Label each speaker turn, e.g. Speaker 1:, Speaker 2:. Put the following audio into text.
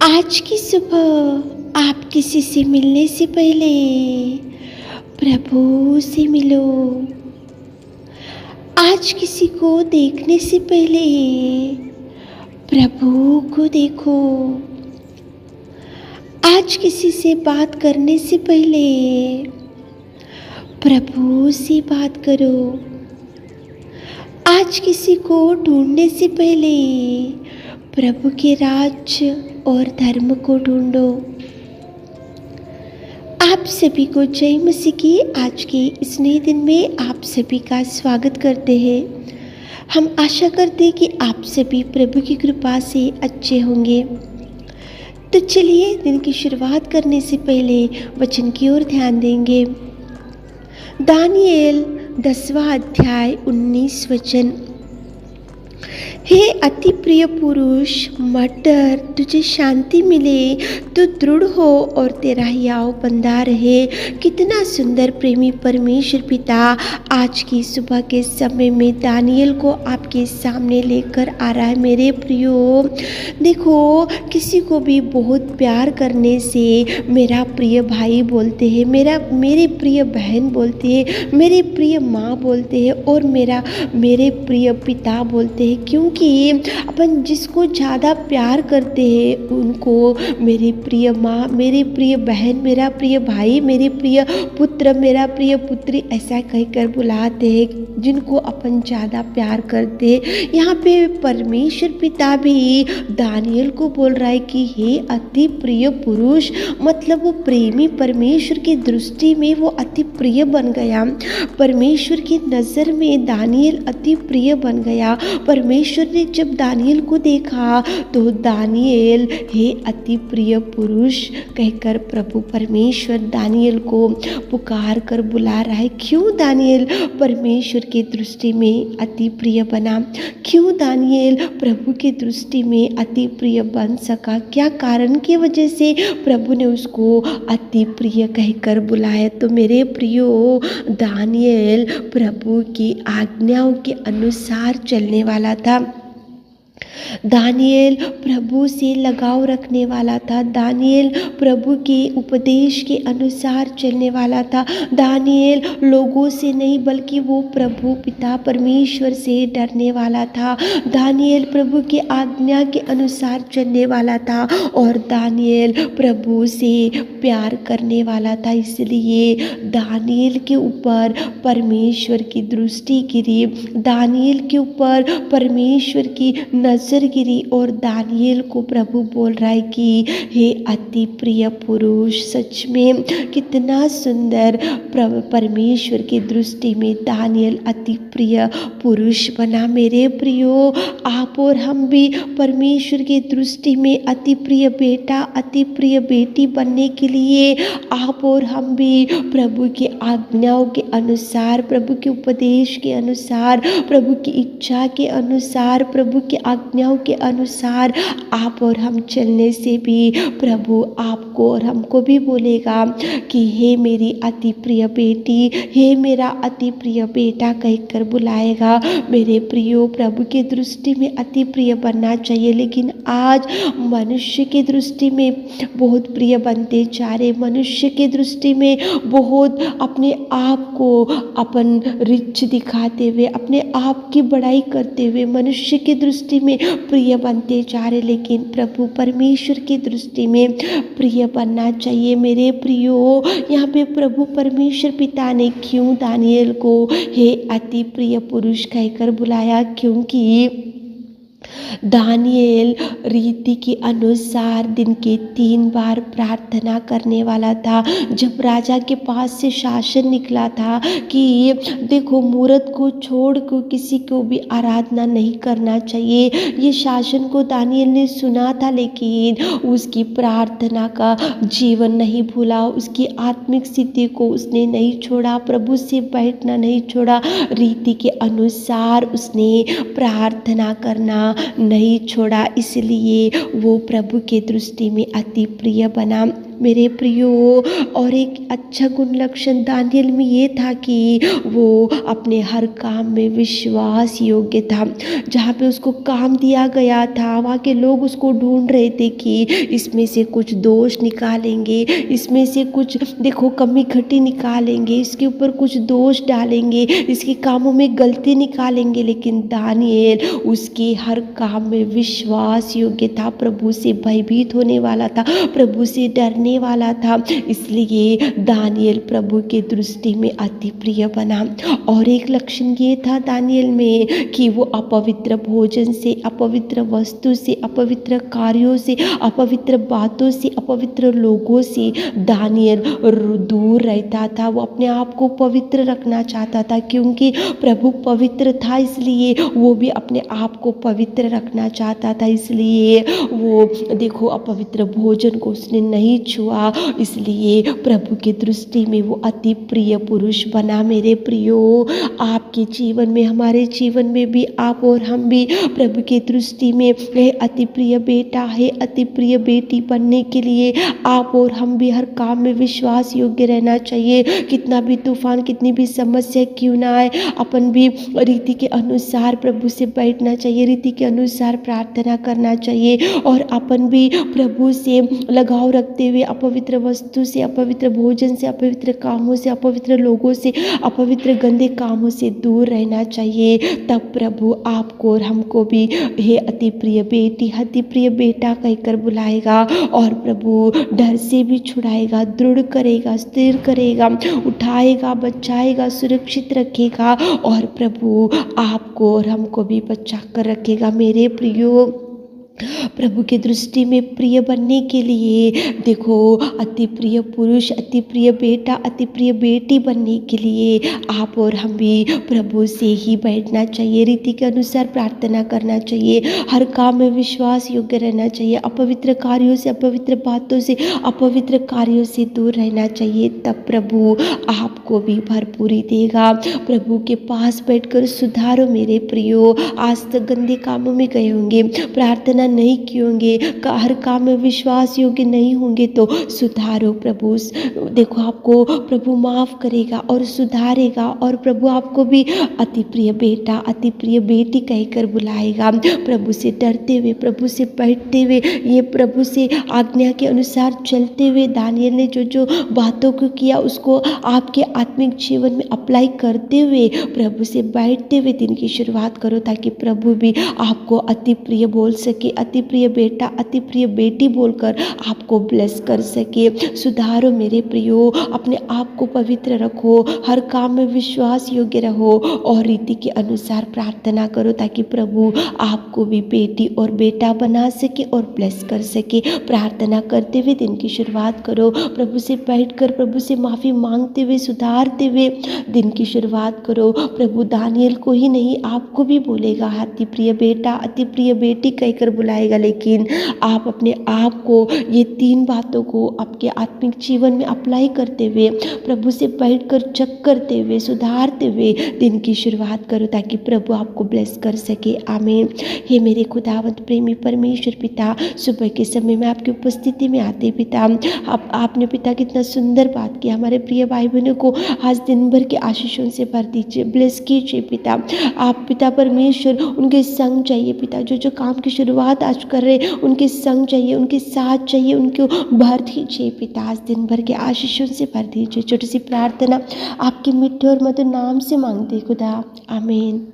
Speaker 1: आज की सुबह आप किसी से मिलने से पहले प्रभु से मिलो। आज किसी को देखने से पहले प्रभु को देखो। आज किसी से बात करने से पहले प्रभु से बात करो। आज किसी को ढूंढने से पहले प्रभु के राज्य और धर्म को ढूंढो। आप सभी को जय मसीह की आज के इस नए दिन में आप सभी का स्वागत करते हैं। हम आशा करते हैं कि आप सभी प्रभु की कृपा से अच्छे होंगे। तो चलिए दिन की शुरुआत करने से पहले वचन की ओर ध्यान देंगे। दानिएल 10वां अध्याय 19 वचन। हे अति प्रिय पुरुष, मत डर, तुझे शांति मिले तो दृढ़ हो और तेरा हियाव बंधा रहे। कितना सुंदर प्रेमी परमेश्वर पिता आज की सुबह के समय में दानिएल को आपके सामने लेकर आ रहा है। मेरे प्रियो, देखो, किसी को भी बहुत प्यार करने से मेरा प्रिय भाई बोलते हैं, मेरे प्रिय बहन बोलते हैं, मेरे प्रिय माँ बोलते हैं और मेरे प्रिय पिता बोलते हैं। क्योंकि अपन जिसको ज़्यादा प्यार करते हैं उनको मेरी प्रिय माँ, मेरी प्रिय बहन, मेरा प्रिय भाई, मेरे प्रिय पुत्र, मेरा प्रिय पुत्री ऐसा कहकर बुलाते हैं जिनको अपन ज़्यादा प्यार करते हैं। यहाँ पे परमेश्वर पिता भी दानिएल को बोल रहा है कि हे अति प्रिय पुरुष, मतलब वो प्रेमी परमेश्वर की दृष्टि में वो अति प्रिय बन गया। परमेश्वर की नज़र में दानिएल अति प्रिय बन गया। परमेश्वर ने जब दानिएल को देखा तो दानिएल हे अति प्रिय पुरुष कहकर प्रभु परमेश्वर दानिएल को पुकार कर बुला रहा है। क्यों दानिएल परमेश्वर की दृष्टि में अति प्रिय बना? क्यों दानिएल प्रभु की दृष्टि में अति प्रिय बन सका? क्या कारण की वजह से प्रभु ने उसको अति प्रिय कहकर बुलाया? तो मेरे प्रियो, दानिएल प्रभु की आज्ञाओं के अनुसार चलने वाला था। दानिएल प्रभु से लगाव रखने वाला था। दानिएल प्रभु के उपदेश के अनुसार चलने वाला था। दानिएल लोगों से नहीं बल्कि वो प्रभु पिता परमेश्वर से डरने वाला था। दानिएल प्रभु के आज्ञा के अनुसार चलने वाला था और दानिएल प्रभु से प्यार करने वाला था। इसलिए दानिएल के ऊपर परमेश्वर की दृष्टि गिरी, दानिएल के ऊपर परमेश्वर की नजर गिरी और दानिएल को प्रभु बोल रहा है कि हे अति प्रिय पुरुष। सच में कितना सुंदर परमेश्वर की दृष्टि में दानिएल अति प्रिय पुरुष बना। मेरे प्रियो, आप और हम भी परमेश्वर की दृष्टि में अति प्रिय बेटा, अति प्रिय बेटी बनने के लिए आप और हम भी प्रभु की आज्ञाओं के अनुसार, प्रभु के उपदेश के अनुसार, प्रभु की इच्छा के अनुसार, प्रभु की आज्ञाओं के अनुसार आप और हम चलने से भी प्रभु आपको और हमको भी बोलेगा कि हे मेरी अति प्रिय बेटी, हे मेरा अति प्रिय बेटा कहकर बुलाएगा। मेरे प्रियो, प्रभु की दृष्टि में अति प्रिय बनना चाहिए, लेकिन आज मनुष्य की दृष्टि में बहुत प्रिय बनते जा रहे। मनुष्य की दृष्टि में बहुत अपने आप को अपन रिच दिखाते हुए, अपने आप की बड़ाई करते हुए मनुष्य की दृष्टि में प्रिय बनते जा रहे, लेकिन प्रभु परमेश्वर की दृष्टि में प्रिय बनना चाहिए। मेरे प्रियो, यहाँ पे प्रभु परमेश्वर पिता ने क्यों दानिएल को हे अति प्रिय पुरुष कहकर बुलाया? क्योंकि दानिएल रीति के अनुसार दिन के 3 बार प्रार्थना करने वाला था। जब राजा के पास से शासन निकला था कि देखो, मूर्त को छोड़ कर किसी को भी आराधना नहीं करना चाहिए, ये शासन को दानिएल ने सुना था, लेकिन उसकी प्रार्थना का जीवन नहीं भूला, उसकी आत्मिक स्थिति को उसने नहीं छोड़ा, प्रभु से बैठना नहीं छोड़ा, रीति के अनुसार उसने प्रार्थना करना नहीं छोड़ा। इसलिए वो प्रभु के दृष्टि में अति प्रिय बना। मेरे प्रियो। और एक अच्छा गुण लक्षण दानियल में ये था कि वो अपने हर काम में विश्वास योग्य था। जहाँ पे उसको काम दिया गया था वहाँ के लोग उसको ढूंढ रहे थे कि इसमें से कुछ दोष निकालेंगे, इसमें से कुछ देखो कमी घटी निकालेंगे, इसके ऊपर कुछ दोष डालेंगे, इसके कामों में गलती निकालेंगे। लेकिन दानियल उसके हर काम में विश्वास योग्य था, प्रभु से भयभीत होने वाला था, प्रभु से डरने वाला था। इसलिए दानियल प्रभु के दृष्टि में अति प्रिय बना। और एक लक्षण ये था दानियल में कि वो अपवित्र भोजन से, अपवित्र वस्तु से, अपवित्र कार्यों से, अपवित्र बातों से, अपवित्र लोगों से दानियल दूर रहता था। वो अपने आप को पवित्र रखना चाहता था, क्योंकि प्रभु पवित्र था इसलिए वो भी अपने आप को पवित्र रखना चाहता था। इसलिए वो देखो अपवित्र भोजन को उसने नहीं छुआ, इसलिए प्रभु की दृष्टि में वो अति प्रिय पुरुष बना। मेरे प्रियो, आपके जीवन में, हमारे जीवन में भी आप और हम भी प्रभु की दृष्टि में अति प्रिय बेटा है, अति प्रिय बेटी बनने के लिए आप और हम भी हर काम में विश्वास योग्य रहना चाहिए। कितना भी तूफान, कितनी भी समस्या क्यों ना आए, अपन भी रीति के अनुसार प्रभु से बैठना चाहिए, रीति के अनुसार प्रार्थना करना चाहिए। और अपन भी प्रभु से लगाव रखते हुए अपवित्र वस्तु से, अपवित्र भोजन से, अपवित्र कामों से, अपवित्र लोगों से, अपवित्र गंदे कामों से दूर रहना चाहिए। तब प्रभु आपको और हमको भी हे अति प्रिय बेटी, अति प्रिय बेटा कहकर बुलाएगा और प्रभु डर से भी छुड़ाएगा, दृढ़ करेगा, स्थिर करेगा, उठाएगा, बचाएगा, सुरक्षित रखेगा और प्रभु आपको और हमको भी बचा कर रखेगा। मेरे प्रियो, प्रभु की दृष्टि में प्रिय बनने के लिए देखो अति प्रिय पुरुष, अति प्रिय बेटा, अति प्रिय बेटी बनने के लिए आप और हम भी प्रभु से ही बैठना चाहिए, रीति के अनुसार प्रार्थना करना चाहिए, हर काम में विश्वास योग्य रहना चाहिए, अपवित्र कार्यों से, अपवित्र बातों से, अपवित्र कार्यों से दूर रहना चाहिए। तब प्रभु आपको भी भरपूरी देगा। प्रभु के पास बैठकर सुधारो मेरे प्रियो। आज तक गंदे कामों में गए होंगे, प्रार्थना नहीं किए होंगे, हर काम में विश्वास योग्य नहीं होंगे, तो सुधारो। प्रभु देखो आपको प्रभु माफ करेगा और सुधारेगा और प्रभु आपको भी अति प्रिय बेटा, अति प्रिय बेटी कहकर बुलाएगा। प्रभु से डरते हुए, प्रभु से बैठते हुए, ये प्रभु से आज्ञा के अनुसार चलते हुए दानियल ने जो जो बातों को किया उसको आपके आत्मिक जीवन में अप्लाई करते हुए प्रभु से बैठते हुए दिन की शुरुआत करो, ताकि प्रभु भी आपको अति प्रिय बोल सके, अति प्रिय बेटा, अति प्रिय बेटी बोलकर आपको ब्लेस कर सके। सुधारो मेरे प्रियो, अपने आप को पवित्र रखो, हर काम में विश्वास योग्य रहो और रीति के अनुसार प्रार्थना करो, ताकि प्रभु आपको भी बेटी और बेटा बना सके और ब्लेस कर सके। प्रार्थना करते हुए दिन की शुरुआत करो, प्रभु से बैठकर प्रभु से माफ़ी मांगते हुए, सुधारते हुए दिन की शुरुआत करो। प्रभु दानियल को ही नहीं आपको भी बोलेगा अति प्रिय बेटा, अति प्रिय बेटी कहकर बुलाएगा। लेकिन आप अपने आप को ये 3 बातों को आपके आत्मिक जीवन में अप्लाई करते हुए, प्रभु से बैठकर चेक करते हुए, सुधारते हुए दिन की शुरुआत करो, ताकि प्रभु आपको ब्लेस कर सके। आमीन। हे मेरे खुदावंत प्रेमी परमेश्वर पिता, सुबह के समय में आपकी उपस्थिति में आते पिता, आपने पिता कितना सुंदर बात किया। हमारे प्रिय भाई बहनों को आज दिन भर के आशीषों से भर दीजिए, ब्लेस कीजिए पिता। आप पिता परमेश्वर उनके संग चाहिए पिता, जो जो काम की शुरुआत आज कर रहे उनके संग चाहिए, उनके साथ चाहिए, उनको भर दीजिए पिता। आज दिन भर के आशीषों से भर दीजिए। छोटी सी प्रार्थना आपके मिठे और मधुर नाम से मांगते खुदा, आमीन।